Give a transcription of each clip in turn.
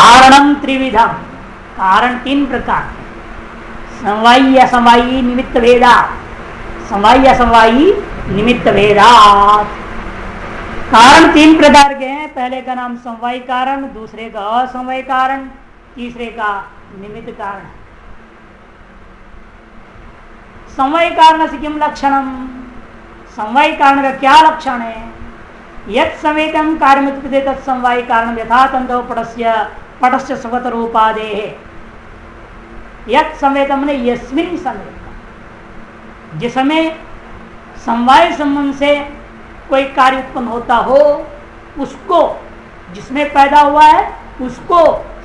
कारणम त्रिविधम, कारण तीन प्रकार है। समवायी असमवायी निमित्त भेदा, समवायी असमवायी निमित्त भेदात। कारण तीन प्रकार के हैं। पहले का नाम समवायी कारण, दूसरे का असमवायी कारण, तीसरे का निमित्त कारण। समवायी कारण से किम लक्षणम, समवायी कारण का क्या लक्षण है? यत् समेतम कार्यमुत्पद्यते तत् समवायी कारण यथा तंतो पटस्य स्वगत रूपादेः। यत् समेतम ने यस्मिन् समेतम, जिस समय समवाय संबंध से कोई कार्य उत्पन्न होता हो उसको, जिसमें पैदा हुआ है उसको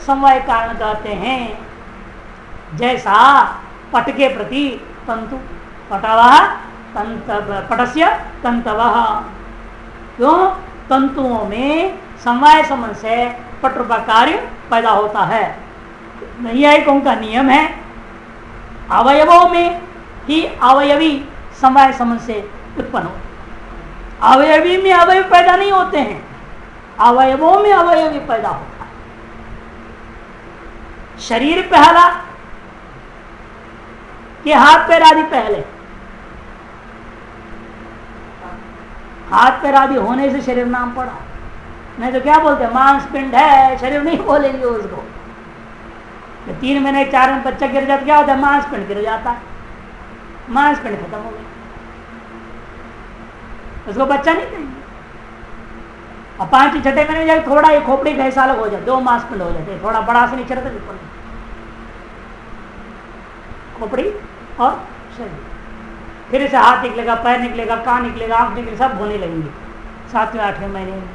समवाय कारण कहते हैं। जैसा पट के प्रति तंतु, पटवः पटस्य तंतवः, क्यों? तंतुओं में समवाय संबंध से पट रूपा कार्य पैदा होता है। नैयायिकों का नियम है अवयवों में ही अवयवी समवाय संबंध से उत्पन्न होते, अवयवी में अवयव पैदा नहीं होते हैं, अवयवों में अवयवी पैदा होता है। शरीर पहला कि हाथ पैर आदि पहले? हाथ पैर आदि होने से शरीर नाम पड़ा, नहीं तो क्या बोलते हैं? मांस पिंड है, शरीर नहीं बोलेंगे उसको। 3 महीने 4 महीने बच्चा गिर जाता, क्या होता है? मांस पिंड गिर जाता है, मांस पिंड खत्म हो गया, उसको बच्चा नहीं कहेंगे। और 5-6 महीने जाए थोड़ा एक खोपड़ी का हिस्सा अलग हो जाए, 2 मांस पिंड हो जाते, थोड़ा बड़ा से नहीं चलता, खोपड़ी और शरीर। फिर इसे हाथ निकलेगा, पैर निकलेगा, कान निकलेगा, आंख निकलेगा, सब होने लगेंगे। 7वें-8वें महीने में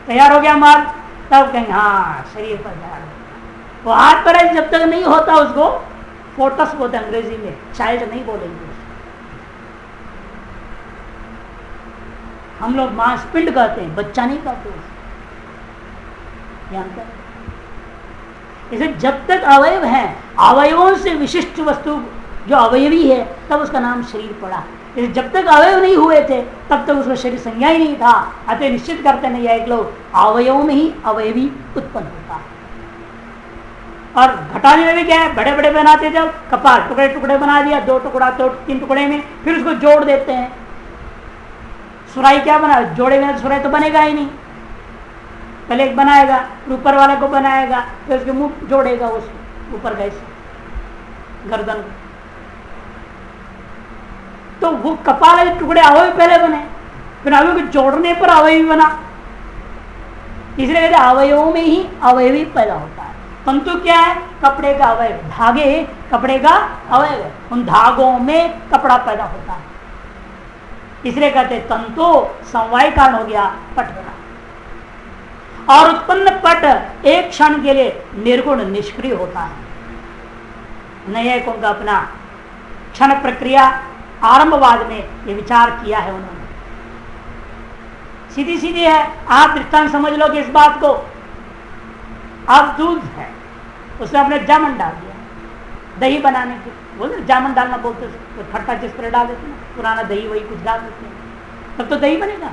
तैयार हो गया माल, तब कहेंगे हाँ शरीर पर तैयार हो गया। वो हाथ पर जब तक नहीं होता उसको फोटस बोलते हैं अंग्रेजी में, चाइल्ड नहीं बोलेंगे। हम लोग मांसपिंड कहते हैं, बच्चा नहीं कहते। इसे जब तक अवयव है, अवयवों से विशिष्ट वस्तु जो अवयवी है, तब उसका नाम शरीर पड़ा। इसे जब तक अवयव नहीं हुए थे तब तक उसका शरीर संज्ञा ही नहीं था। अतः निश्चित करते नहीं है एक लोग अवयवों में ही अवयवी उत्पन्न होता है। और घटाने में भी क्या है, बड़े बड़े बनाते जब कपाल टुकड़े टुकड़े बना दिया, 2 टुकड़ा तो 3 टुकड़े में, फिर उसको जोड़ देते हैं। सुराई क्या बना, जोड़ेगा तो सुराई तो बनेगा ही नहीं। पहले एक बनाएगा, ऊपर वाले को बनाएगा, फिर उसके मुंह जोड़ेगा, उस ऊपर गए गर्दन को। तो वो कपाल के टुकड़े अवयव पहले बने, फिर अवयव को जोड़ने पर अवयवी बना। इसलिए कहते अवयवों में ही अवयवी पैदा होता है। तंतु क्या है? कपड़े का अवयव, धागे कपड़े का अवयव है, उन धागों में कपड़ा पैदा होता है। इसलिए कहते तंतु समवाय कारण हो गया, पट बना। और उत्पन्न पट एक क्षण के लिए निर्गुण निष्क्रिय होता है। नैयायिकों का अपना क्षण प्रक्रिया आरंभवाद में ये विचार किया है उन्होंने। सीधी सीधी है, आप दृष्टांत समझ लो कि इस बात को। आप दूध है, उसमें आपने जामन डाल दिया दही बनाने के, बोलते जामन डालना बोलते, तो खट्टा जिस पर डाल देते ना, पुराना दही वही कुछ डाल देते हैं, तब तो दही बनेगा।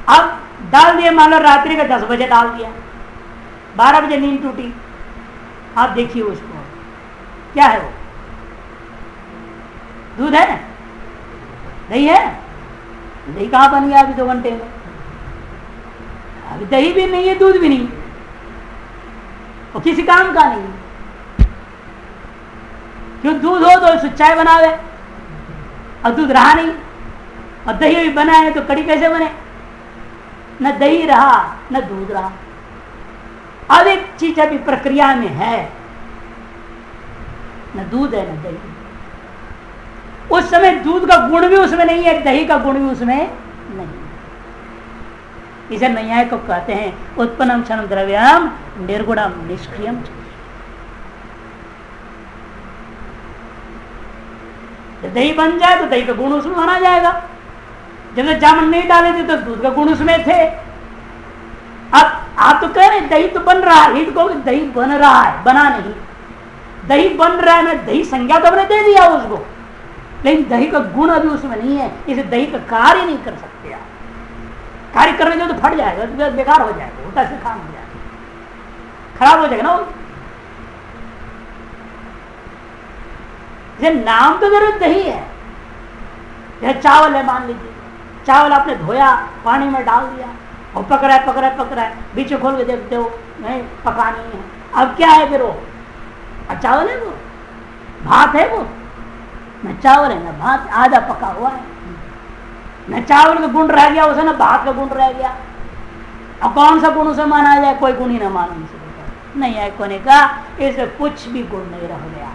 अब डाल दिया, मान लो रात्रि का 10 बजे डाल दिया, 12 बजे नींद टूटी, आप देखिए उसको क्या है, वो दूध है, दही है? दही कहाँ बन गया अभी 2 घंटे में? अभी दही भी नहीं है, दूध भी नहीं, और किसी काम का नहीं। क्यों? दूध हो तो चाय बनावे, और दूध रहा नहीं, और दही भी बनाए तो कड़ी कैसे बने? न दही रहा न दूध रहा। अब एक चीज अभी प्रक्रिया में है, न दूध है न दही। उस समय दूध का गुण भी उसमें नहीं है, दही का गुण भी उसमें नहीं। इसे नैयायिक को कहते हैं उत्पन्नम क्षणम द्रव्यम निर्गुणम निष्क्रियम। दही बन जाए तो दही का गुण उसमें माना जाएगा। जब तक जामन नहीं डाले थे तो दूध का गुण उसमें थे। अब आप तो कह रहे दही तो बन रहा है, हिट को दही बन रहा है, बना नहीं। दही बन रहा है ना, दही संज्ञा तो हमने दे दिया उसको, लेकिन दही का गुण अभी उसमें नहीं है, इसे दही का कार्य नहीं कर सकते आप। कार्य करने जो तो फट जाएगा, तो बेकार हो जाएगा, उल्टा से काम हो जाएगा। खराब हो जाएगा ना वो। नाम तो जरूरत नहीं है। यह चावल है, मान लीजिए चावल आपने धोया, पानी में डाल दिया और पकड़ा है, बीच में खोल के देखते हो नहीं पका नहीं है। अब क्या है फिर वो? चावल है वो, भात है वो? न चावल है न भात, आधा पका हुआ है। न चावल का गुण रह गया उसे, न भात का गुण रह गया। और कौन सा गुण उसे माना जाए? कोई गुण ही ना मानो नहीं है कोने का, इसमें कुछ भी गुण नहीं रह गया।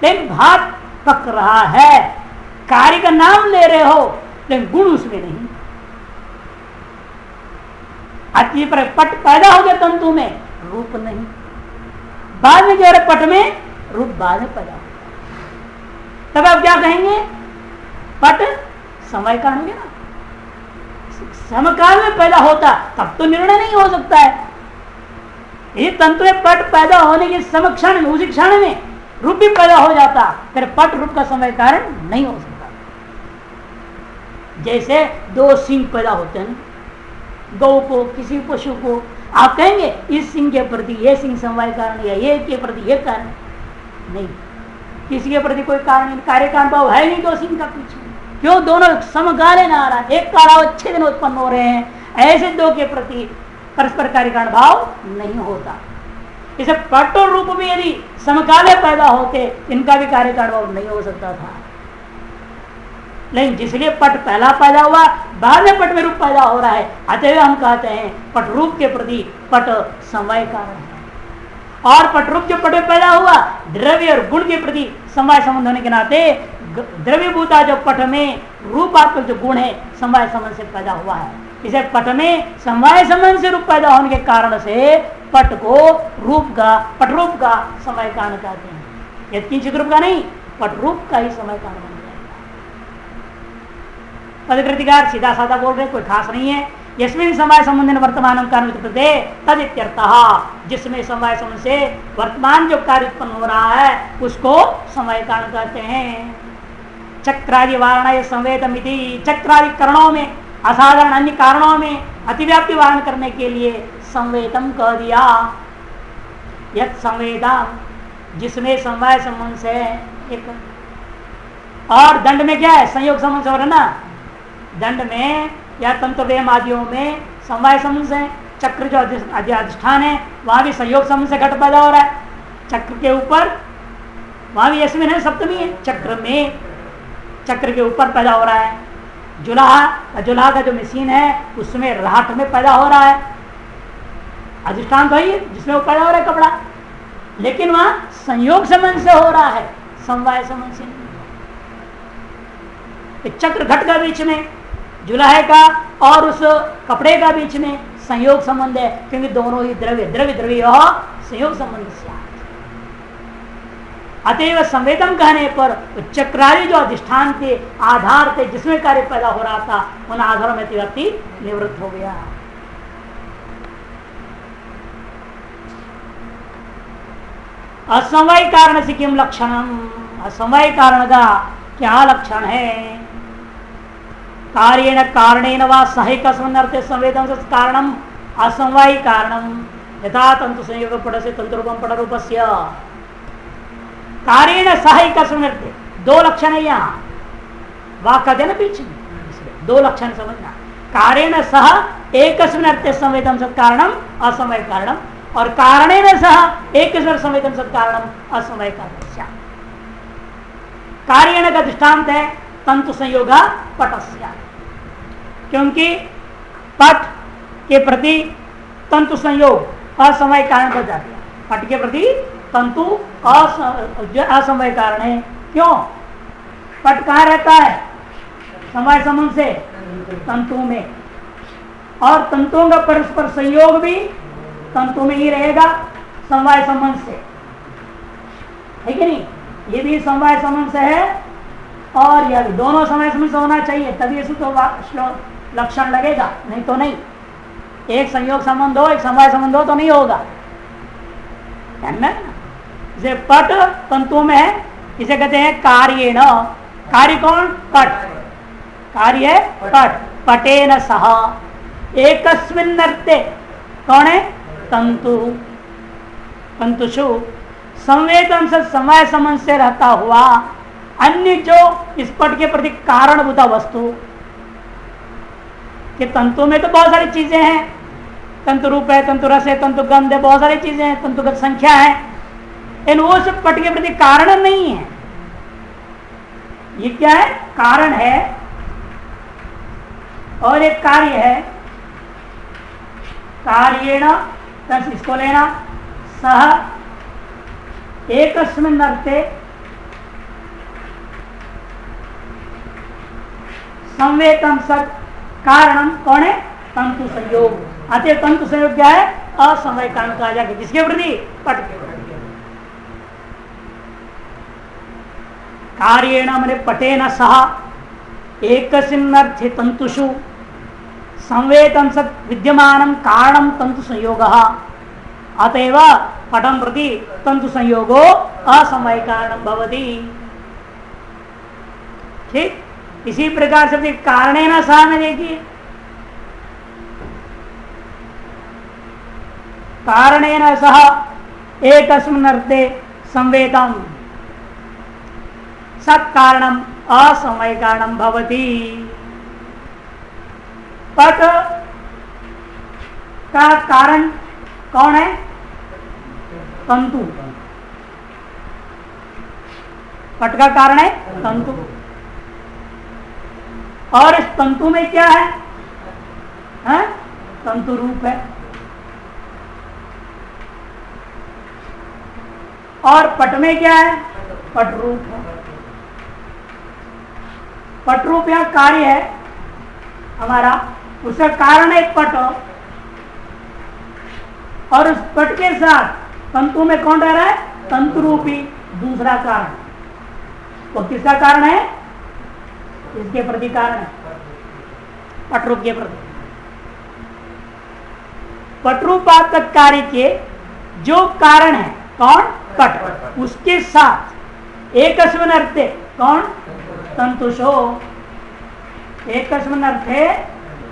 लेकिन भात पक रहा है, कार्य का नाम ले रहे हो लेकिन गुण उसमें नहीं। अति पर पट पैदा हो गया तंतु में, रूप नहीं। बाद में क्या पट में रूप बाद में पैदा हो गया, तब आप क्या कहेंगे? पट समय कारण हो गया ना। समकाल में पैदा होता तब तो निर्णय नहीं हो सकता है। ये तंतु में पट पैदा होने के समक्षण में, उसी क्षण में रूप भी पैदा हो जाता, फिर पट रूप का समय कारण नहीं हो सकता। जैसे दो सिंह पैदा होते हैं, गौ को किसी पशु को, आप कहेंगे इस सिंह के प्रति ये सिंह समवाय कारण या ये के प्रति ये कारण नहीं। किसी के प्रति कोई कारण नहीं, कार्य कारण भाव है नहीं दो सिंह का पीछे। क्यों? दोनों समकालीन ना आ रहा है, एक काल 6 दिन उत्पन्न हो रहे हैं, ऐसे दो के प्रति परस्पर कार्य कारण भाव नहीं होता। इसे पट और रूप में यदि समकाले पैदा होते, इनका भी कार्य कारण भाव नहीं हो सकता था। लेकिन जिसलिए पट पहला पैदा हुआ, बाद में पट में रूप पैदा हो रहा है, अतः हम कहते हैं पट रूप के प्रति पट समवाय कारण है। और पट रूप जो पट में पैदा हुआ, द्रव्य और गुण के प्रति समवाय संबंध होने के नाते द्रव्यभूता जो पट में रूपात्मक जो गुण है समवाय संबंध से पैदा हुआ है। इसे पट में समवाय संबंध से रूप पैदा होने के कारण से पट को रूप का, पट रूप का समवाय कारण कहते हैं। यदि किंचित रूप का नहीं, पट रूप का ही समवाय कारण बन जाएगा। पदकृतिकार सीधा साधा बोल रहे, कोई खास नहीं है। यस्मिन समवाय संबंध वर्तमान कारण तद इत्यर्थः, जिसमें समवाय संबंध से वर्तमान जो कार्य उत्पन्न हो रहा है उसको समवाय कारण कहते हैं। चक्रादि वारणा संवेदमिति, चक्रादि करणों में, असाधारण अन्य कारणों में अतिव्याप्ति वारण करने के लिए संवेदम कह दिया। यद संवेदम, जिसमें समवाय संबंध से एक, और दंड में क्या है? संयोग संबंध से हो रहा ना। दंड में या तंत्र व्यायाम आदियों में समवाय संबंध से, चक्र जो अधिष्ठान है वहां भी संयोग संबंध से घट पैदा हो रहा है। चक्र के ऊपर वहां भी यस्मिन है, सप्तमी है, चक्र में, चक्र के ऊपर पैदा हो रहा है। जुलाहा का जो मशीन है उसमें राहट में पैदा हो रहा है, अधिष्ठान तो ही है जिसमें वो पैदा हो रहा है कपड़ा, लेकिन वहां संयोग संबंध से हो रहा है, समवाय संबंध से नहीं। चक्र घट का बीच में, जुलाहे का और उस कपड़े का बीच में संयोग संबंध है, क्योंकि दोनों ही द्रव्य संयोग संबंध से। अतएव संवेदन कहने पर चक्रादि जो अधिष्ठान थे, आधार थे, जिसमें कार्य पैदा हो रहा था, उन आधारों में व्यक्ति निवृत्त हो गया। असमवाय कारण से किम लक्षणम, असमवाय कारण का क्या लक्षण है? कार्येण कारणेन वा सहायक अर्थे संवेदन कारणम असमवाय कारणम यथा तंतु संयोग पट से तंतु रूपम पट रूपस्य। कार्येण सहायक अर्थे दो लक्षण है यहाँ, वाक कहते ना बीच में, दो लक्षण समझना। कार्येण सह एक अर्थे संवेदन कारणम असमवाय कारणम, और कारणेन सह एक संवेदन कारणम असमवाय कारण। कार्येण का दृष्टांत है तंतु संयोग पटस्य, क्योंकि पट के प्रति तंतु संयोग असमवाय कारण बन जाती है। पट के प्रति तंतु असमवाय कारण है। क्यों? पट कहाँ रहता है? समवाय संबंध से तंतु में, और तंतुओं का परस्पर संयोग भी तंतु में ही रहेगा समवाय संबंध से, है कि नहीं? ये भी समवाय संबंध से है और यह दोनों समवाय संबंध से होना चाहिए, तभी इसको तो लक्षण लगेगा, नहीं तो नहीं। एक संयोग संबंध हो, एक समवाय संबंध हो तो नहीं होगा। जैसे पट तंतु में है, इसे कहते हैं कार्येण। कार्य कौन? पट। कार्य पट, पटेन सह एकस्मिन् अर्थे। कौन है? तंतु तंतुषु संवेदन से समय संबंध से रहता हुआ अन्य जो इस पट के प्रति कारणभूता वस्तु कि तंतु में तो बहुत सारी चीजें हैं, तंतु रूप है, तंतु रस है, तंतु गंध है, बहुत सारी चीजें हैं, तंतुगत संख्या है, इन वो सब पट के प्रति कारण नहीं है। ये क्या है? कारण है और एक कार्य है। कार्येण इसको लेना सह एकस्मिन् अर्थे संवेतम सत कारणम कौन है? तंतु संयोग। अतः तंतु संयोग क्या है? असमवाय कारण कहा जाएगा। किसके प्रति? पट के प्रति। कार्येण माने पटेन सह एकस्मिन् अर्थे तंतुषु संवेतम सत विद्यमानं कारणम तंतु संयोगः। अतएव पटम प्रति तंतु संयोगो असमवाय कारणम भवति। ठीक इसी प्रकार से कारणेन सह में देखिए, कारणेन सह एकस्मिन् अर्थे संवेदम सत्कारणम असमवाय कारणम भवति। पट का कारण कौन है? तंतु। पट का कारण है तंतु। और इस तंतु में क्या है? तंतु रूप है। और पट में क्या है? पट रूप है। पट रूप यहां कार्य है हमारा, उसका कारण है पट, और उस पट के साथ तंतु में कौन रह रहा है? तंतु रूपी दूसरा कारण। वो किसका कारण है? इसके प्रति कारण है, पटरूप के प्रति। पटरूपात्मक कार्य के जो कारण है कौन? पट। उसके साथ एकस्मिन् अर्थे कौन? तंतुषो। एकस्मिन् अर्थे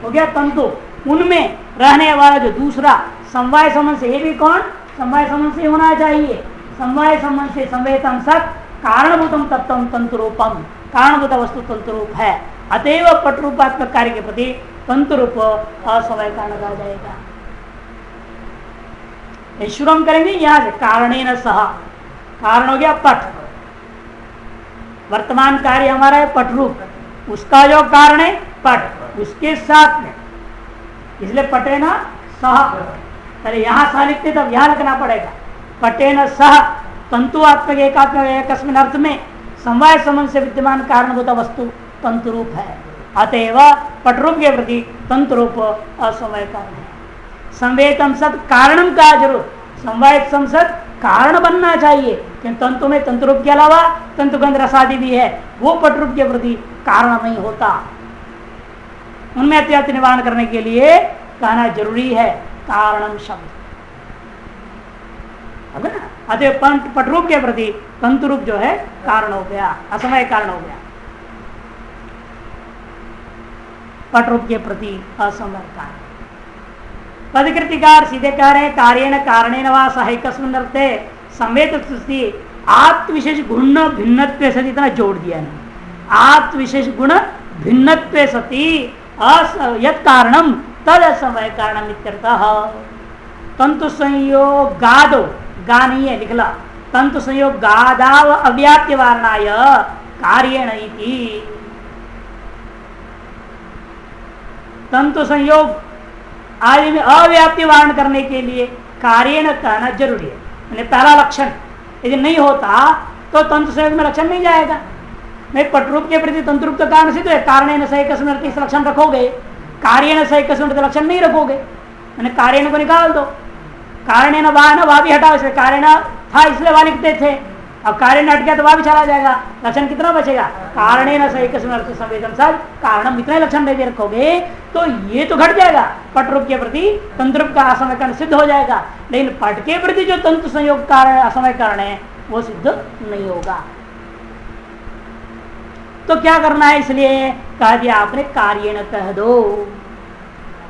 हो गया तंतु, उनमें रहने वाला जो दूसरा समवाय संबंध से, ये भी कौन? समवाय संबंध से होना चाहिए। समवाय संबंध से संवेतम सत कारणभूतम तत्वम तंतुरूपम। कारणभूत वस्तु तंतु रूप है। अतएव पटरूपात्मक कार्य के प्रति तंतु रूप असमवाय कारण कहा जाएगा। शुरू हम करेंगे यहां से कारणेन सह। कारण हो गया पट, वर्तमान कार्य हमारा है पट रूप, उसका जो कारण है पट, उसके साथ में, इसलिए पटेन सह। पहले यहां सह लिखते तब यहां लिखना पड़ेगा। पटेन सह तंतुआत्मक एकात्मक एकस्मिन् अर्थ में समवाय संबंध से विद्यमान कारणभूत वस्तु तंतु रूप है। अतएव पटरूप के प्रति तंतु रूप असमवाय कारण है। संवेतम सत कारणम का जरूर, समवाय संसद कारण बनना चाहिए, क्योंकि तंतु में तंतु रूप के अलावा तंतु गंध रसादि भी है, वो पटरूप के प्रति कारण नहीं होता। उनमें अत्यात्म निवारण करने के लिए कहना जरूरी है कारणम शब्द। अतः पटरूप के प्रति तंतु रूप जो है कारण हो गया, असमवाय कारण हो गया। पटरूप के प्रति असमवाय कारण। पदकृतिकार सीधे कह रहे हैं कार्येण कारणेन वा सह एकस्मिन् अर्थे संवेद सृष्टि आत्मविशेष गुण भिन्नत्वे सति, इतना जोड़ दिया है। आत्मविशेष गुण भिन्नत्वे सति यत् कारणम तद असमवाय कारणम इत्यर्थः। तंतु संयोग गादो, गा नहीं है लिखला, तंतु संयोग गादाव अव्याप्य वारणाय कार्येण इति। तंतु संयोग आदि में अव्याप्ति वारण करने के लिए कार्येण कहना जरूरी है। यानी पहला लक्षण यदि नहीं होता तो तंतु संयोग में लक्षण नहीं जाएगा। मैं पटरूप के प्रति तंतुरूप का कारण सिद्ध है, कार्येण सह एकस्मिन् अर्थे इस लक्षण रखोगे, कार्येण सह एकस्मिन् अर्थे लक्षण नहीं रखोगे, मैंने कार्येण को निकाल दो। कारणेन वा न वा भी हटाओ, इसलिए कारण था इसलिए वा लिखते थे, अब कारण हट गया तो वा भी चला जाएगा, लक्षण कितना बचेगा? कारणेन सह एकस्मिन् अर्थे संवेदम सद कारणम, इतने लक्षण यदि रखोगे तो ये तो घट जाएगा, पटरूप के प्रति तंतुरूप का असमय कारण सिद्ध हो जाएगा। लेकिन पट के प्रति जो तंतु संयोग कारण असमय कारण है वो सिद्ध नहीं होगा। तो क्या करना है? इसलिए कह दिया आपने कार्येण कह दो।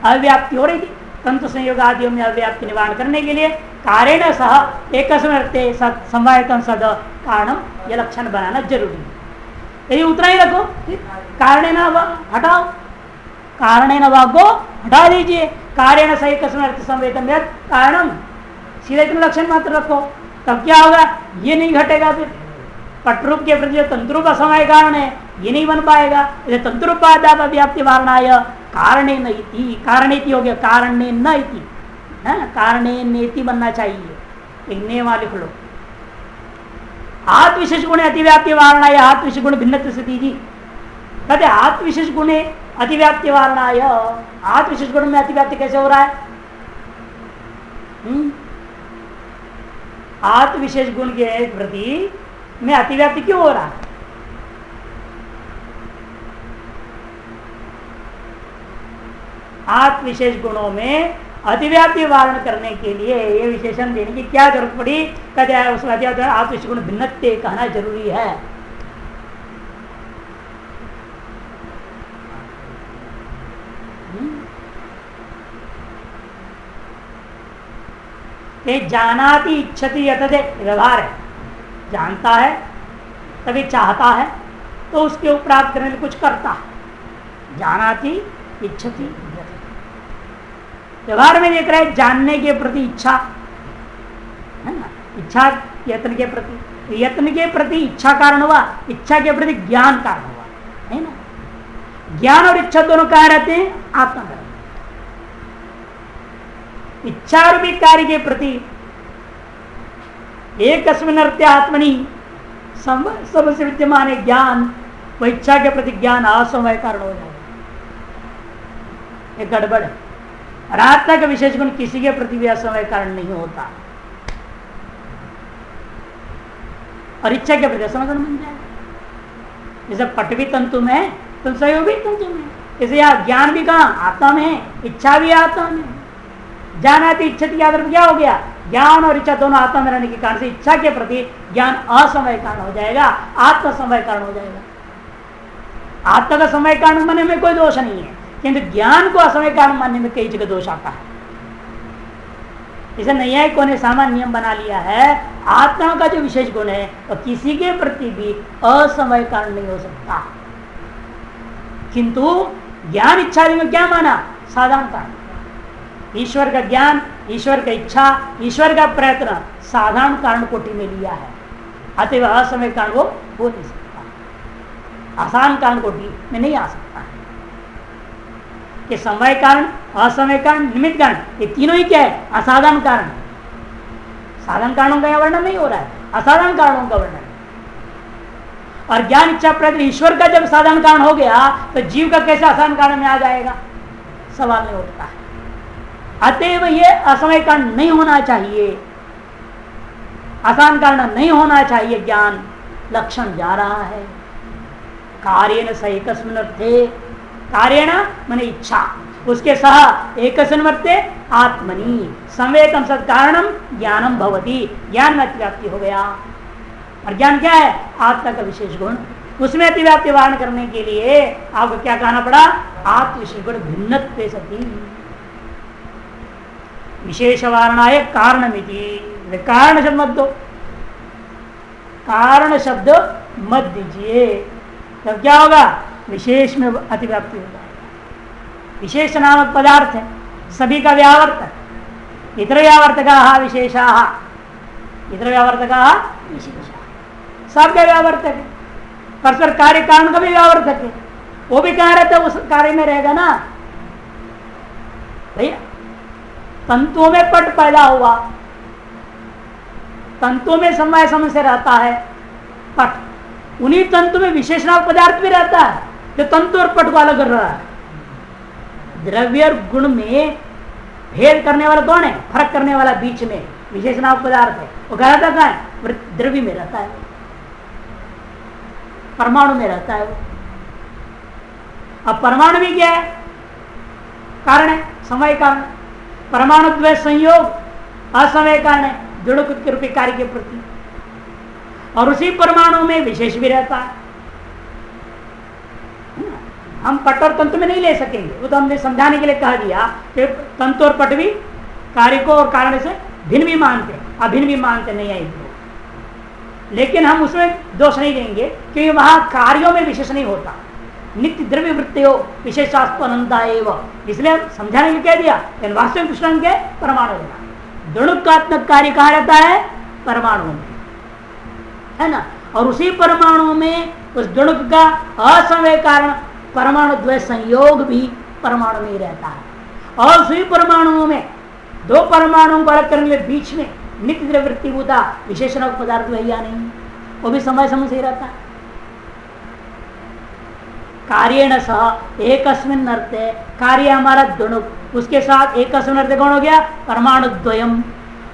अव्याप्ति हो रही थी, तंतु संयोग आदियों में अव्याप्ति निवारण करने के लिए कारेण सह एक समवायतम सद कारणम यह लक्षण बनाना जरूरी है। यदि उतना ही रखो, कारणेन हटाओ, कारणेन को हटा दीजिए, कारेण सह एक संवेदन कारणम सीधे इतना लक्षण मात्र रखो, तब क्या होगा, ये नहीं घटेगा। फिर पटरूप के प्रति जो तंतुरूप असमवाय कारण है ये नहीं बन पाएगा। तंतुरूपादाप व्याप्ति वारणाय कारणे नैति, कारणे हो गया, कारणे न इति, कारणे नेति बनना चाहिए। एक नियम लिख लो, आत्म विशेष गुण अतिव्याप्ति वारणाय आत्म विशेष गुण भिन्न स्थिति जी कहते आत्म विशेष गुण अतिव्याप्ति वारणाय। आत्म विशेष गुण में अतिव्याप्ति कैसे हो रहा है? आत्म विशेष गुण के प्रति में अतिव्याप्ति क्यों हो रहा है? आत्म विशेष गुणों में अतिव्याप्ति वारण करने के लिए ये विशेषण देने की क्या जरूरत पड़ी? कहते हैं उसमें आत्म विशेष गुण भिन्नत्व कहना जरूरी है। जानाति इच्छति यतते व्यवहार है, जानता है तभी चाहता है तो उसके प्राप्त करने के लिए कुछ करता है। जानाति इच्छति व्यवहार में देख रहे जानने के प्रति इच्छा है ना, इच्छा यत्न के प्रति, यत्न के प्रति इच्छा कारण हुआ, इच्छा के प्रति ज्ञान कारण हुआ, है ना। ज्ञान और इच्छा दोनों कहा रहते हैं आत्मा में। इच्छा रूपी कार्य के प्रति एक आत्मनि सबसे विद्यमान है ज्ञान, वह इच्छा के प्रति ज्ञान असमवाय कारण हो जाएगा। ये गड़बड़ है। आत्मा का विशेष गुण किसी के प्रति भी असमवाय कारण नहीं होता और इच्छा के प्रति असमवाय कारण बन जाएगा। जैसे पट भी तंतु में, तुम सहयोग भी तंतु में, इसे यहाँ ज्ञान भी कहाँ आत्मा में है, इच्छा भी आत्मा में। ज्ञानाति इच्छा के आधार पर क्या हो गया? ज्ञान और इच्छा दोनों आत्मा में रहने के कारण से इच्छा के प्रति ज्ञान असमवाय कारण हो जाएगा, आत्मा समवाय कारण हो जाएगा। आत्मा का समवाय कारण मानने में कोई दोष नहीं है, किंतु ज्ञान को असमवाय कारण मानने में कई जगह दोष आता है। इसे नैयायिकों ने सामान्य नियम बना लिया है, आत्मा का जो विशेष गुण है वह तो किसी के प्रति भी असमवाय कारण नहीं हो सकता, किंतु ज्ञान इच्छा में क्या माना? साधारण कारण। ईश्वर का ज्ञान, ईश्वर का इच्छा, ईश्वर का प्रयत्न साधारण कारण कोटि में लिया है, अतएव असमय कारण वो हो नहीं सकता, आसान कारण कोटि में नहीं आ सकता है। कि समवाय कारण, असमय कारण, निमित्त कारण, ये तीनों ही क्या है? असाधारण कारण। साधारण कारणों का वर्णन नहीं हो रहा है, असाधारण कारणों का वर्णन। और ज्ञान इच्छा प्रयत्न ईश्वर का जब साधारण कारण हो गया तो जीव का कैसे असाधारण कारण में आ जाएगा? सवाल नहीं उठता है। अतएव ये असमय कारण नहीं होना चाहिए, आसान कारण नहीं होना चाहिए। ज्ञान लक्षण जा रहा है कार्येन सह एकस्मिन् अर्थे, कार्येण माने इच्छा, उसके सह एकस्मिन् अर्थे आत्मनि संवेदम सद कारणम ज्ञानम भवति, ज्ञान में अतिव्याप्ति हो गया। और ज्ञान क्या है? आत्मा का विशेष गुण, उसमें अतिव्याप्ति वारण करने के लिए आपको क्या कहना पड़ा? आत्म विशेष गुण भिन्नत्वे सति विशेष वारणाय कारणमिति। कारण शब्द मत दो, कारण शब्द मत दीजिए, तब क्या होगा? विशेष में अतिव्याप्ति हो जाएगा। विशेष नामक पदार्थ है, सभी का व्यावर्तक, इतर व्यावर्तका विशेषा, इतर व्यावर्तका विशेषा, सबका व्यावर्तक है। परस्पर कार्य कारण का भी व्यावर्तक है, वो भी कहाँ रहता है? उस कार्य में रहेगा ना भैया। तंतुओं में पट पैदा हुआ, तंतुओं में समवाय समझ से रहता है पट, उन्हीं तंतु में विशेष नामक पदार्थ भी रहता है जो तंतु और पट को अलग कर रहा है। द्रव्य और गुण में भेद करने वाला कौन है? फर्क करने वाला बीच में विशेष नामक पदार्थ है। वो क्या रहता है? द्रव्य में रहता है, परमाणु में रहता है वो। अब परमाणु भी क्या है? कारण है, समय कारण। परमाणु द्वय संयोग असमय कारण है, जुड़ के रूपी कार्य के प्रति। और उसी परमाणु में विशेष भी रहता है। हम पट और तंतु में नहीं ले सकेंगे, वो तो हमने समझाने के लिए कह दिया कि तंतु और पट भी कार्य को और कारण से भिन्न भी मानते, अभिन्न भी मानते नहीं है लोग। लेकिन हम उसमें दोष नहीं देंगे क्योंकि वहां कार्यों में विशेष नहीं होता, नित्य द्रव्य वृत्ति हो विशेषास्प अनंता एवं, इसलिए हम समझाने के लिए कह दिया। लेकिन वास्तविक दृष्टांत के परमाणु लेना, द्वणुकात्मक कार्य कहा जाता है परमाणु में, है ना। और उसी परमाणु में उस द्वणुक का असमय कारण परमाणु द्वय संयोग भी परमाणु में ही रहता है। और उसी परमाणुओं में दो परमाणुओं को अलग करने के बीच में नित्य द्रव्य वृत्ति भूता विशेषण पदार्थ है या नहीं, वो भी समय समय से ही रहता है। कार्येण सह एकस्मिन् अर्थे, कार्य हमारा द्वणुक, उसके साथ एकस्मिन् अर्थे कौन हो गया परमाणु द्वयम,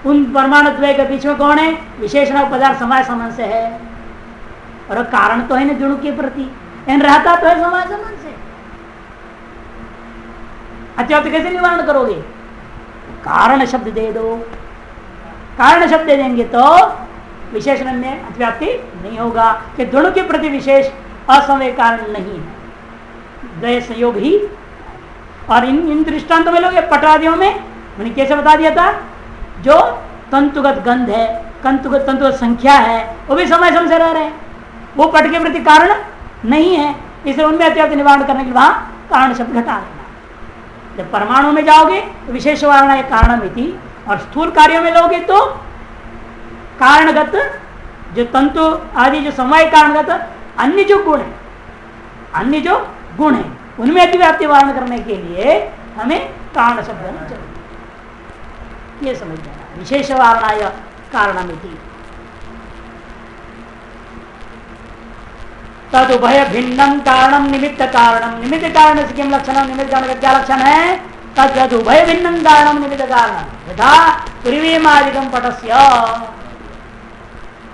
उन परमाणु द्वय के बीच में कौन है विशेषण पदार्थ समय समय से है। और कारण तो है ना द्वणुक के प्रति, इन रहता तो है समय समय से। अत्याप्ति कैसे निवारण करोगे, कारण शब्द दे दो, कारण शब्द दे देंगे तो विशेषण में अतिव्याप्ति नहीं होगा कि दोनों के प्रति विशेष असमय कारण नहीं है, द्वय संयोग ही। और इन दृष्टांतों में लोग पटादियों में मैंने कैसे बता दिया था, जो तंतुगत गंध है, तंतुगत संख्या है, वो भी समय समय से रह रहे हैं, वो पट के प्रति कारण नहीं है, इसलिए उनमें अतिव्याप्ति निवारण करने के लिए वहां कारण शब्द घटा देना। जब परमाणु में जाओगे तो विशेष वारणा कारणमिति, और स्थूल कार्यों में लोगे तो कारणगत जो तंतु आदि जो समय कारणगत अन्य जो गुण है, अन्य जो गुण है उनमें अतिव्याप्ति वारण करने के लिए हमें कारण शब्द नहीं चाहिए, ये समझ जाना। विशेष वारणाय कारणमिति तदुभय भिन्नम कारणम निमित्त कारणम, निमित्त कारण से किम लक्षण, निमित्त कारण का क्या लक्षण है, तदुभय भिन्नम कारणम निमित्त कारणम यथा पृथ्वीमादिकम पटस्य,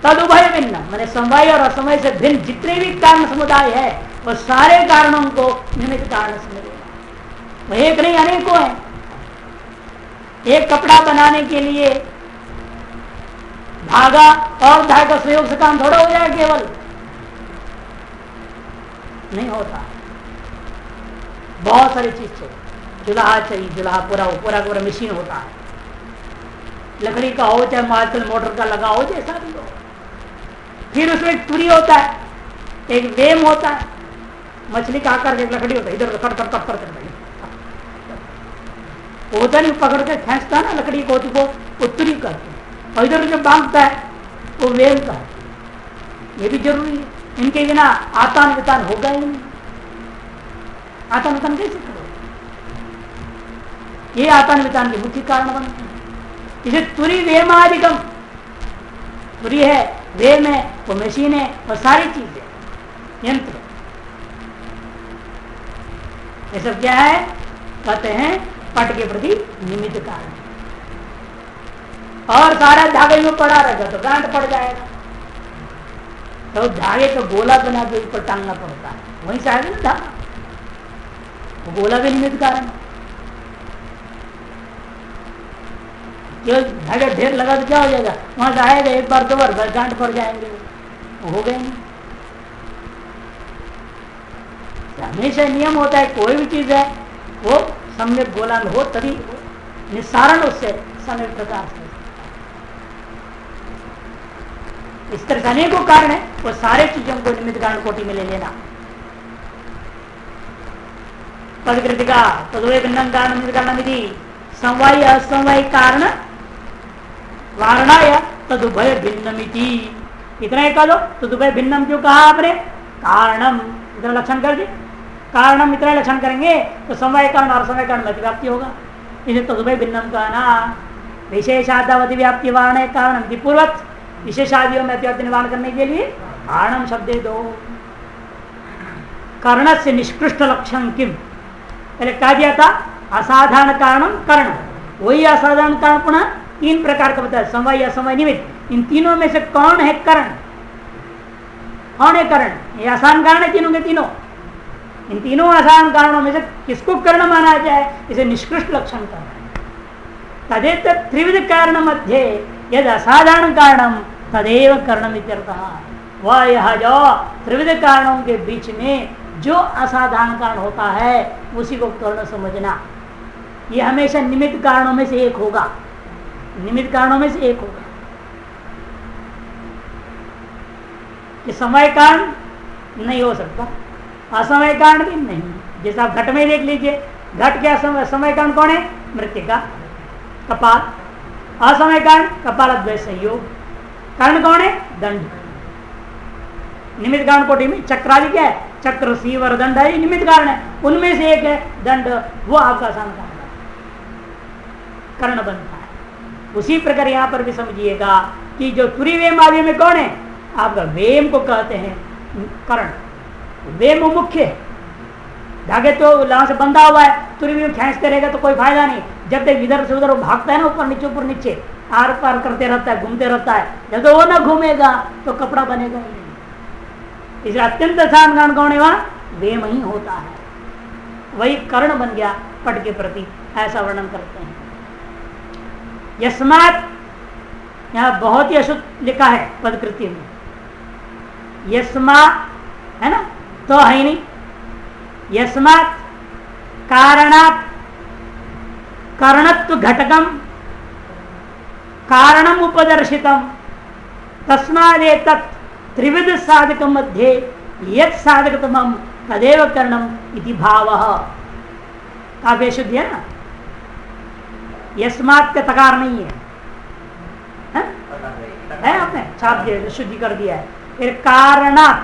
तदुभय भिन्न मैंने समवाय और असमय से भिन्न जितने भी कारण समुदाय है वो सारे कारणों को निमित्त कारण समझेगा। वो एक नहीं अनेकों है। एक कपड़ा बनाने के लिए धागा और धागा संयोग से काम थोड़ा हो जाए, केवल नहीं होता, बहुत सारी चीज चाहिए। जुलाहा चाहिए, जुलाहा पूरा मशीन होता है, लकड़ी का हो चाहे आजकल मोटर का लगा हो, जैसा भी हो। फिर उसमें एक तुरी होता है, एक वेम होता है, मछली का आकार एक लकड़ी होता है, इधर कट कट कट कर होता नहीं, पकड़ के खींचता है ना लकड़ी को, वो तुरी करते हैं, और इधर जो बांधता है वो वेम का है। ये भी जरूरी है, इनके बिना आतान वितान होगा ही नहीं। आतान वितान कैसे करो, ये आतान वितान के मुख्य कारण बनते हैं। इसे तुरी वेमादिकम, तुरी है, वेम है, वो मशीन है, वो सारी चीज है, यंत्र। ये सब क्या है, कहते हैं पट के प्रति निमित्त कारण। और सारा धागे में पड़ा रहेगा तो गांठ पड़ जाएगा, तो धागे का गोला बना के ऊपर टांगना पड़ता है, वहीं से आएगा ना धागा, वो गोला भी निमित्त कारण। जो धागा ढेर लगा तो क्या हो जाएगा, वहां से आएगा एक बार दो बार गांठ पड़ जाएंगे, वो हो गए नहीं। हमेशा नियम होता है, कोई भी चीज है वो सम्यक गोला में हो तभी निस्सारण उससे सम्यक प्रकार से। इस तरह से अनेकों कारण है, वो सारे चीजों को निमित्त कारण कोटि में ले लेना। पदकृतिका तदुभय भिन्नम कारण निमित्त कारणमिति समवाय असमवाय कारण वारणाय तदुभय भिन्नमिति, इतना ही कह दो। तदुभय भिन्नम क्यों कहा आपने, कारणम इतना लक्षण कर दिए, कारणम इतना लक्षण करेंगे तो समवाय कारण और असमवाय कारण अतिव्याप्ति होगा। इसे तदुभय भिन्नम कहना, विशेषादावधि व्याप्ति वारण कारण पूर्वक विशेषादियों में अतिव्याप्ति निवारण करने के लिए कारणम शब्द दो। कर्ण से निष्कृष्ट लक्षण किम, पहले कहा दिया था असाधारण कारणम कर्ण, वही असाधारण कारण पुनः तीन प्रकार का बताया, समवाय असमवाय निमित्त। इन तीनों में से कौन है कर्ण, कौन है कर्ण, ये आसान कारण है तीनों के तीनों। इन तीनों आसान कारणों में से किसको कर्ण माना जाए, इसे निष्कृष्ट लक्षण करना है। तदेत त्रिविध कारण मध्य यद असाधारण कारणम तदेव कारणम इत्यर्थः, वह यह जो त्रिविध कारणों के बीच में जो असाधारण कारण होता है उसी को कर्ण समझना। ये हमेशा निमित्त कारणों में से एक होगा, निमित्त कारणों में से एक होगा। कि समय कारण नहीं हो सकता, असमय कारण भी नहीं। जैसे आप घट में देख लीजिए, घट क्या समय कारण कौन है? मृतिका, कपाल। असमय कारण कपाल द्वय संयोग। कारण कौन है? दंड। निमित्त कारण कोटि में चक्रादि क्या है? चक्र, सीवर, दंड है, निमित्त कारण है। उनमें से एक है दंड, वो आपका आसान कारण कर्ण बनता है। उसी प्रकार यहां पर भी समझिएगा कि जो तुरी वेम आदि में कौन है? आपका वेम को कहते हैं कर्ण। वेम मुख्य है, धागे तो वहां से बंधा हुआ है, तुरी वेम खींचते रहेगा तो कोई फायदा नहीं। जब तक इधर से उधर भागता है ना, ऊपर नीचे आर पार करते रहता है, घूमते रहता है, जब तो वो ना घूमेगा तो कपड़ा बनेगा ही नहीं। इसलिए अत्यंत आसान कारण कौन है? वहां वेम ही होता है, वही कर्ण बन गया पट के प्रति, ऐसा वर्णन करते हैं। यस्मात् यहां बहुत ही अशुद्ध लिखा है पदकृति में, यस्मा है ना, तो है ही नहीं। यस्मात् कारणात् कर्णत्व घटकम कारणम उपदर्शितम तस्मादेतत् त्रिविध साधक मध्ये यत् साधकतमं तदेव कर्णम इति भावः। काव्य शुद्धि है ना, यस्मात् का तकार नहीं है आपने छाप दिया, शुद्धि कर दिया है। फिर कारणात्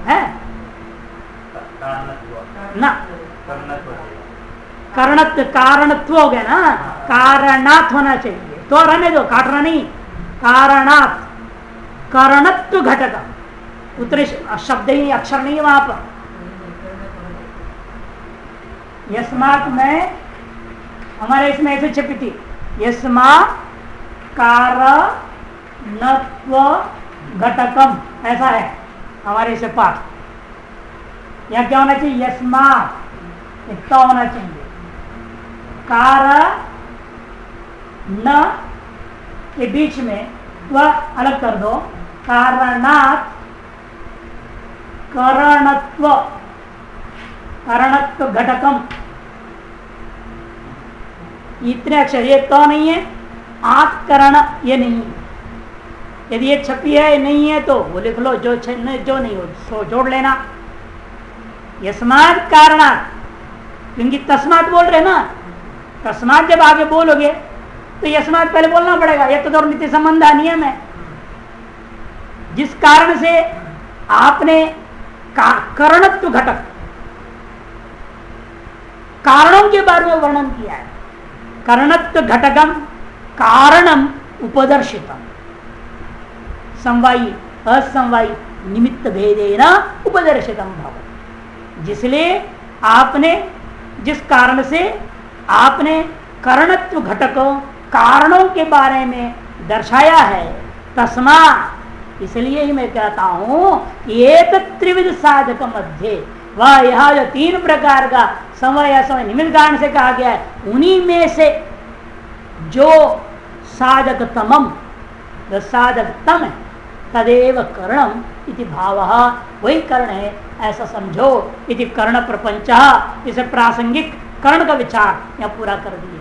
है ना, कर्णत्व कारणत्व हो गया ना, कारणात् होना चाहिए, तो रहने दो, काटना नहीं। कारणात् कर्णत्व घटक, उत्तरी शब्द ही अक्षर नहीं है वहां पर। यस्मात् में हमारे इसमें ऐसे छपी थी, यस्मा कारणत्व घटकम, ऐसा है हमारे इसे पाठ। यह क्या होना चाहिए? यस्मा इतना होना चाहिए, कारण न के बीच में वह अलग कर दो, कारणात् करणत्व करणत्व घटकम, इतने अक्षर, ये तो नहीं है, आत्करण ये नहीं है। यदि ये छपी है नहीं है तो वो लिख लो, जो नहीं हो सो जोड़ लेना। यस्मात् कारणात्, क्योंकि तस्मात् बोल रहे ना, तस्मात् जब आगे बोलोगे तो यस्मात् पहले बोलना पड़ेगा। यह तो नित्य संबंध नियम है। जिस कारण से आपने करणत्व घटक कारणों के बारे में वर्णन किया है, करणत्व घटकम कारणम उपदर्शितम, समवायी असमवायी निमित्त भेदेन उपदर्शितम भव। जिसलिए आपने, जिस कारण से आपने करणत्व घटकों कारणों के बारे में दर्शाया है, तस्मा, इसलिए ही मैं कहता हूं कि एक त्रिविध साधक मध्य, वह यह जो तीन प्रकार का समय असमय निमित्त कारण से कहा गया है, उन्हीं में से जो साधक तमम, जो साधक तम है, तदेव कर्णम इति भावः, वही कर्ण है ऐसा समझो। इति कर्ण प्रपंच, इसे प्रासंगिक कर्ण का विचार यह पूरा कर दिए।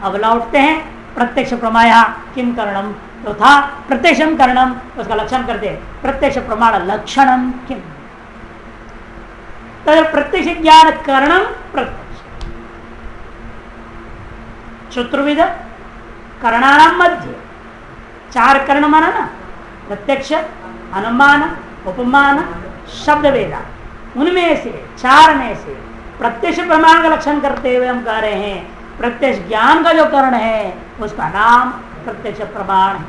अब लौटते हैं प्रत्यक्ष प्रमाया किम कर्णम, तो था प्रत्यक्षम कर्णम, उसका लक्षण करते हैं। प्रत्यक्ष प्रमाण लक्षणम किम, तो प्रत्यक्ष ज्ञान कर्णम प्रत्यक्ष चतुर्विध कर्णानाम मध्य, चार कर्ण माना ना, प्रत्यक्ष, अनुमान, उपमान, शब्द वेदा, उनमें से चार में से प्रत्यक्ष प्रमाण का लक्षण करते हुए हम कह रहे हैं प्रत्यक्ष ज्ञान का जो कर्ण है उसका नाम प्रत्यक्ष प्रमाण है।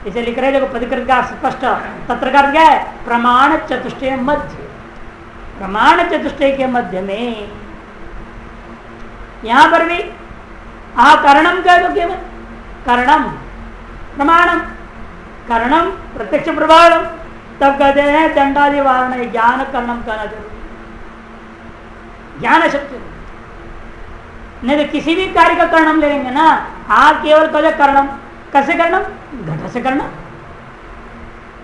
इसे लिख रहे देखो पदकृत का स्पष्ट, तत्र का क्या है? प्रमाण चतुष्टय मध्य, प्रमाण चतुष्टय के मध्य में यहां पर भी कर्णम कह दो, केवल कर्णम प्रमाणम, कर्णम प्रत्यक्ष प्रमाणम, तब कहते हैं दंडादि वारण ज्ञान कर्णम कहना जरूरी, ज्ञान शब्द नहीं तो किसी भी कार्य का कर्णम ले लेंगे ना, केवल कहे कर्णम, कैसे कर्णम? घट से कर्णम,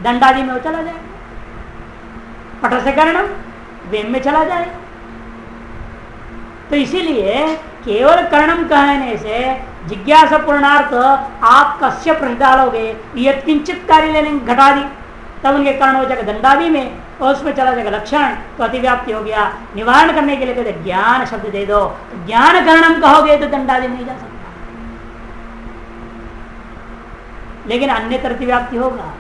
दंडादि में वो चला जाएगा। पट से करणम वेम में चला जाए। तो इसीलिए केवल कर्णम कहने से जिज्ञासा पूर्णार्थ आप कश्य प्रश्न डालोगे, यद किंचित कार्य लेने घटादी, तब उनके कर्ण हो जाएगा दंडादि में और उसमें चला जाएगा लक्षण, तो अतिव्याप्ति हो गया। निवारण करने के लिए कहते ज्ञान शब्द दे दो, तो ज्ञान कर्णम कहोगे तो दंडादि नहीं जा सकता, लेकिन अन्य अतिव्याप्ति होगा।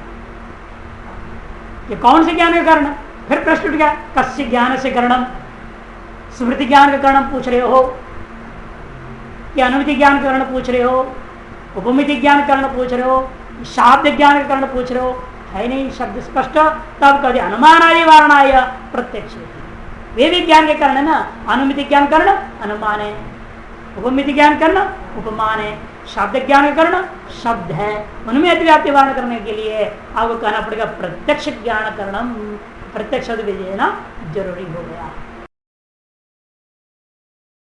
ये कौन से ज्ञान का कारण? फिर प्रश्न उठ गया, कस्य ज्ञान से कर्णम, स्मृति ज्ञान का कारण पूछ रहे हो कि अनुमिति ज्ञान का कारण पूछ रहे हो, उपमिति ज्ञान कारण पूछ रहे हो, शाब्द ज्ञान का कारण पूछ रहे हो? है नहीं शब्द स्पष्ट, तब कभी अनुमानादि वारणाय प्रत्यक्ष। वे भी ज्ञान के कारण है ना, अनुमिति ज्ञान कारण अनुमान है, उपमिति ज्ञान कारण उपमान है, शब्द ज्ञान का कारण शब्द है। उनमें अतिव्याप्ति वारण करने के लिए आपको कहना पड़ेगा प्रत्यक्ष ज्ञान करणम, प्रत्यक्ष शब्द भी देना जरूरी हो गया।